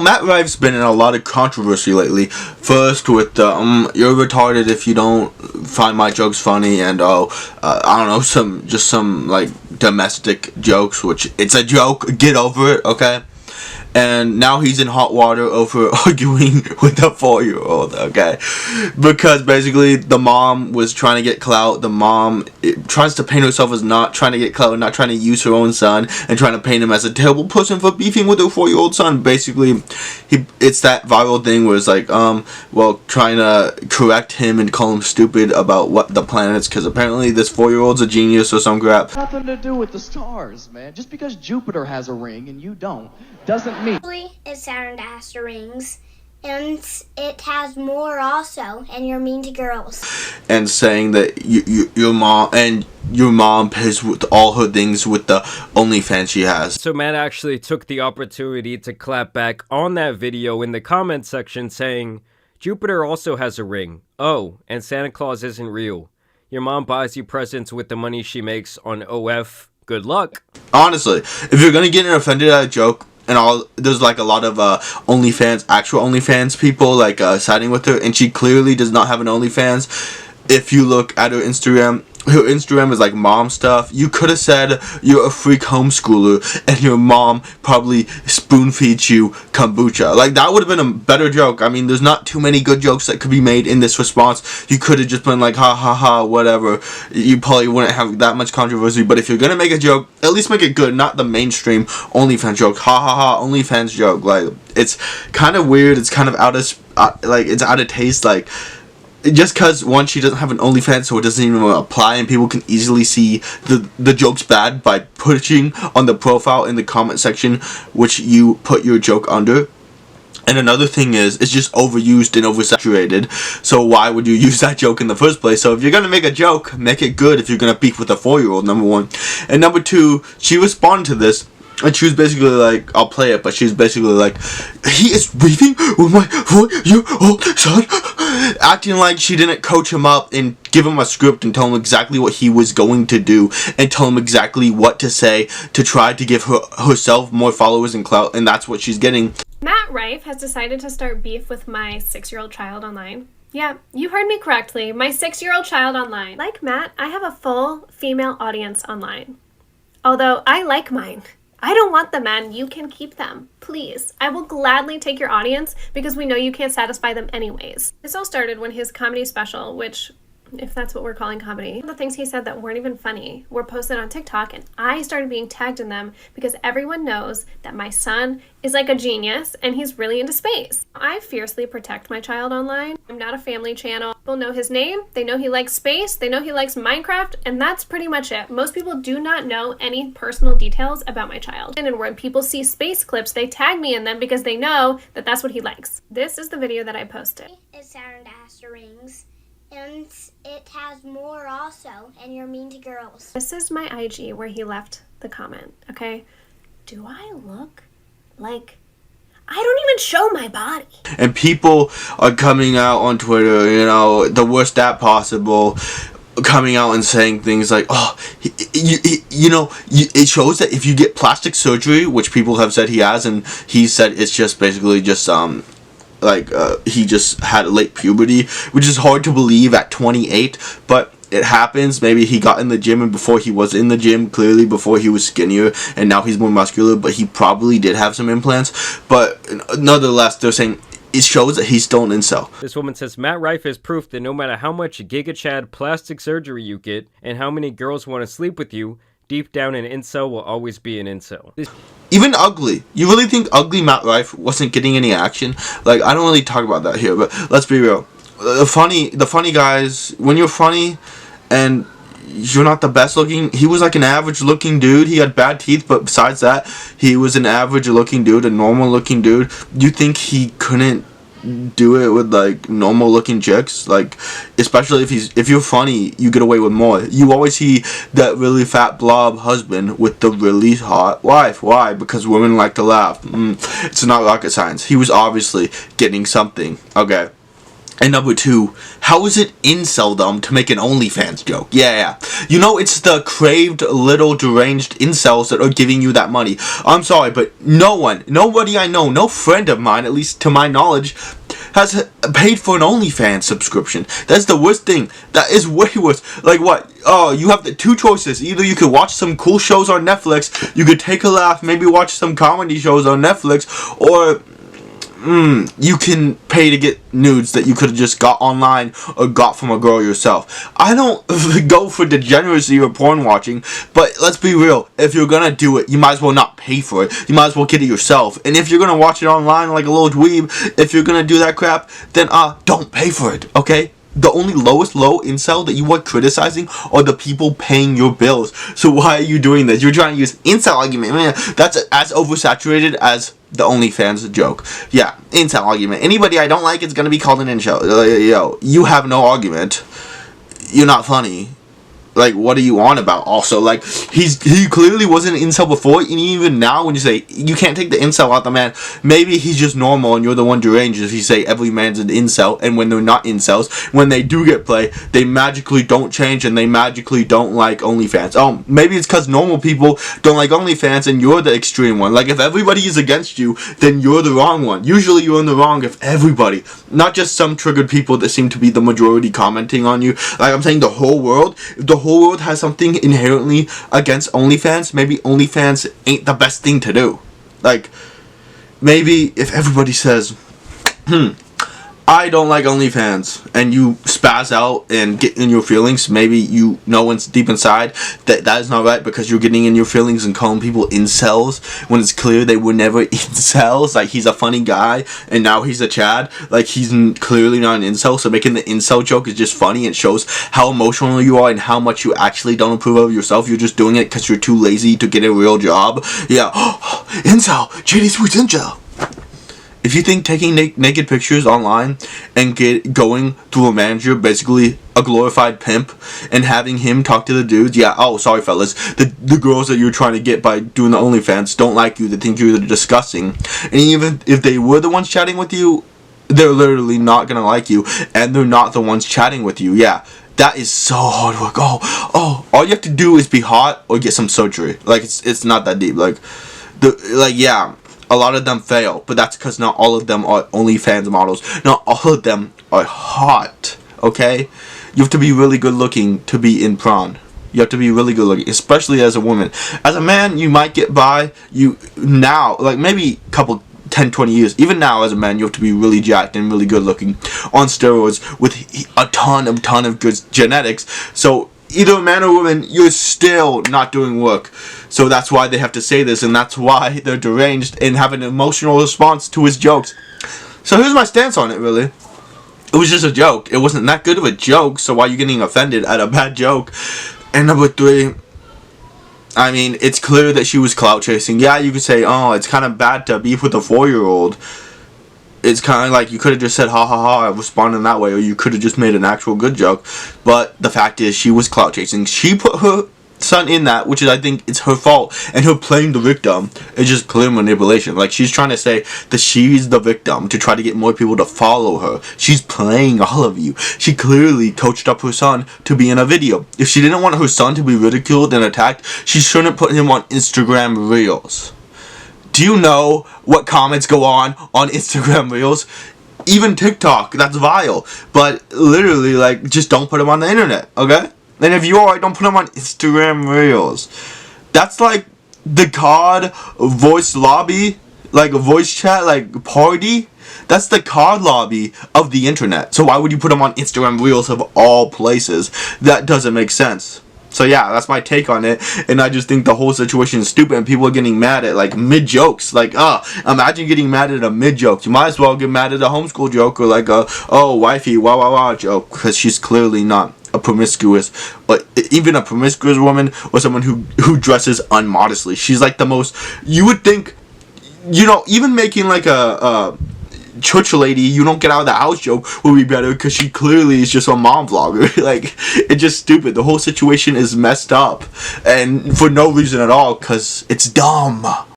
Matt Rife's been in a lot of controversy lately. First with you're retarded if you don't find my jokes funny, and I don't know, some like domestic jokes, which it's a joke, get over it, okay? And now he's in hot water over arguing with a 4-year-old, okay? Because basically the mom was trying to get clout. The mom tries to paint herself as not trying to get clout, not trying to use her own son, and trying to paint him as a terrible person for beefing with her 4-year-old son. Basically, it's that viral thing where it's like, trying to correct him and call him stupid about what the planets, because apparently this 4-year-old's a genius or some crap. Nothing to do with the stars, man. Just because Jupiter has a ring and you don't, doesn't mean... Saturn has rings, and it has more also, and you're mean to girls. And saying that your mom pays with all her things with the OnlyFans she has. So Matt actually took the opportunity to clap back on that video in the comment section saying, Jupiter also has a ring. Oh, and Santa Claus isn't real. Your mom buys you presents with the money she makes on OF. Good luck. Honestly, if you're gonna get offended at a joke, and there's like a lot of actual OnlyFans people like siding with her, and she clearly does not have an OnlyFans. If you look at her Instagram is like mom stuff. You could have said you're a freak homeschooler and your mom probably spoon feeds you kombucha. Like, that would have been a better joke. I mean, there's not too many good jokes that could be made in this response. You could have just been like, ha ha ha, whatever. You probably wouldn't have that much controversy. But if you're gonna make a joke, at least make it good, not the mainstream OnlyFans joke. Ha ha ha, OnlyFans joke. Like, it's kind of weird. It's kind of it's out of taste. Like, just because, one, she doesn't have an OnlyFans, so it doesn't even apply, and people can easily see the joke's bad by pushing on the profile in the comment section, which you put your joke under. And another thing is, it's just overused and oversaturated, so why would you use that joke in the first place? So if you're gonna make a joke, make it good if you're gonna beef with a 4-year-old, number one. And number two, she responded to this, and she was basically like, I'll play it, but she's basically like, he is beefing with my 4-year-old son, acting like she didn't coach him up and give him a script and tell him exactly what he was going to do and tell him exactly what to say to try to give herself more followers and clout, and that's what she's getting. Matt Rife has decided to start beef with my 6-year-old child online. Yeah, you heard me correctly, my 6-year-old child online. Like Matt, I have a full female audience online. Although I like mine. I don't want them, man. You can keep them. Please. I will gladly take your audience because we know you can't satisfy them anyways. This all started when his comedy special, which, if that's what we're calling comedy, the things he said that weren't even funny were posted on TikTok, and I started being tagged in them because everyone knows that my son is like a genius and he's really into space. I fiercely protect my child online. I'm not a family channel. People know his name, they know he likes space, they know he likes Minecraft, and that's pretty much it. Most people do not know any personal details about my child. And when people see space clips, they tag me in them because they know that that's what he likes. This is the video that I posted. Saturn has rings, and it has more also, and you're mean to girls. This is my IG where he left the comment, okay? Do I look like... I don't even show my body. And people are coming out on Twitter, the worst app possible, coming out and saying things like, oh, it shows that if you get plastic surgery, which people have said he has, and he said it's just basically just, he just had late puberty, which is hard to believe at 28, but it happens. Maybe he got in the gym, and before he was in the gym, clearly before he was skinnier, and now he's more muscular, but he probably did have some implants. But nonetheless, they're saying it shows that he's still an incel. This woman says, Matt Rife is proof that no matter how much Giga Chad plastic surgery you get, and how many girls want to sleep with you, deep down an incel will always be an incel. Even ugly. You really think ugly Matt Rife wasn't getting any action? Like, I don't really talk about that here, but let's be real. The funny guys, when you're funny and you're not the best looking, he was like an average looking dude. He had bad teeth, but besides that, he was an average looking dude, a normal looking dude. You think he couldn't do it with like normal looking chicks? Like, especially if you're funny, you get away with more. You always see that really fat blob husband with the really hot wife. Why? Because women like to laugh. It's not rocket science. He was obviously getting something. Okay. And number 2, how is it inceldom to make an OnlyFans joke? Yeah. You know, it's the craved little deranged incels that are giving you that money. I'm sorry, but nobody I know, no friend of mine, at least to my knowledge, has paid for an OnlyFans subscription. That's the worst thing. That is way worse. Like what? Oh, you have the 2 choices. Either you could watch some cool shows on Netflix, you could take a laugh, maybe watch some comedy shows on Netflix, or you can pay to get nudes that you could have just got online or got from a girl yourself. I don't go for degeneracy or porn watching, but let's be real. If you're gonna do it, you might as well not pay for it. You might as well get it yourself. And if you're gonna watch it online like a little dweeb, if you're gonna do that crap, then don't pay for it, okay? The only lowest low incel that you are criticizing are the people paying your bills. So why are you doing this? You're trying to use incel argument. Man, that's as oversaturated as the OnlyFans joke. Yeah, incel argument. Anybody I don't like is gonna be called an incel. Yo, you have no argument. You're not funny. Like, what are you on about? Also, like, he clearly wasn't an incel before, and even now when you say you can't take the incel out the man, maybe he's just normal and you're the one deranged if you say every man's an incel, and when they're not incels, when they do get play, they magically don't change and they magically don't like OnlyFans. Oh, maybe it's because normal people don't like OnlyFans and you're the extreme one. Like, if everybody is against you, then you're the wrong one. Usually you're in the wrong if everybody, not just some triggered people that seem to be the majority commenting on you. Like, I'm saying the whole world. If the whole world has something inherently against OnlyFans, maybe OnlyFans ain't the best thing to do. Like, maybe if everybody says, I don't like OnlyFans, and you spaz out and get in your feelings, maybe you know it's deep inside that is not right because you're getting in your feelings and calling people incels when it's clear they were never incels. Like, he's a funny guy and now he's a Chad. Like, he's clearly not an incel, so making the incel joke is just funny. It shows how emotional you are and how much you actually don't approve of yourself. You're just doing it because you're too lazy to get a real job. Yeah, incel, JD Sweet's incel. If you think taking naked pictures online and going through a manager, basically a glorified pimp, and having him talk to the dudes, yeah, oh, sorry fellas, the girls that you're trying to get by doing the OnlyFans don't like you, they think you're disgusting, and even if they were the ones chatting with you, they're literally not gonna like you, and they're not the ones chatting with you. Yeah, that is so hard work. Oh, all you have to do is be hot or get some surgery. Like, it's not that deep. Yeah, a lot of them fail, but that's because not all of them are OnlyFans models. Not all of them are hot, okay? You have to be really good looking to be in prawn. You have to be really good looking, especially as a woman. As a man, you might get by. You now, like maybe a couple 10, 20 years, even now as a man, you have to be really jacked and really good looking on steroids with a ton of good genetics. So either a man or woman, you're still not doing work. So that's why they have to say this, and that's why they're deranged and have an emotional response to his jokes. So here's my stance on it, really. It was just a joke. It wasn't that good of a joke, so why are you getting offended at a bad joke? And number 3, I mean, it's clear that she was clout chasing. Yeah, you could say, oh, it's kind of bad to beef with a 4-year-old. It's kind of like you could have just said ha ha ha, responded in that way, or you could have just made an actual good joke. But the fact is, she was clout chasing. She put her son in that, which is, I think, it's her fault, and her playing the victim is just clear manipulation. Like, she's trying to say that she's the victim to try to get more people to follow her. She's playing all of you. She clearly coached up her son to be in a video. If she didn't want her son to be ridiculed and attacked, she shouldn't put him on Instagram Reels. Do you know what comments go on Instagram Reels? Even TikTok, that's vile. But literally, like, just don't put them on the internet, okay? And if you are, don't put them on Instagram Reels. That's like the COD voice lobby, like a voice chat, like party. That's the COD lobby of the internet. So why would you put them on Instagram Reels of all places? That doesn't make sense. So yeah, that's my take on it, and I just think the whole situation is stupid, and people are getting mad at, like, mid-jokes. Like, imagine getting mad at a mid-joke. You might as well get mad at a homeschool joke, or like a, oh, wifey, wah wah wah joke, because she's clearly not a promiscuous, but even a promiscuous woman, or someone who dresses unmodestly. She's like the most, you would think, you know, even making like a church lady, you don't get out of the house joke would be better, because she clearly is just a mom vlogger. Like, it's just stupid. The whole situation is messed up, and for no reason at all, because it's dumb.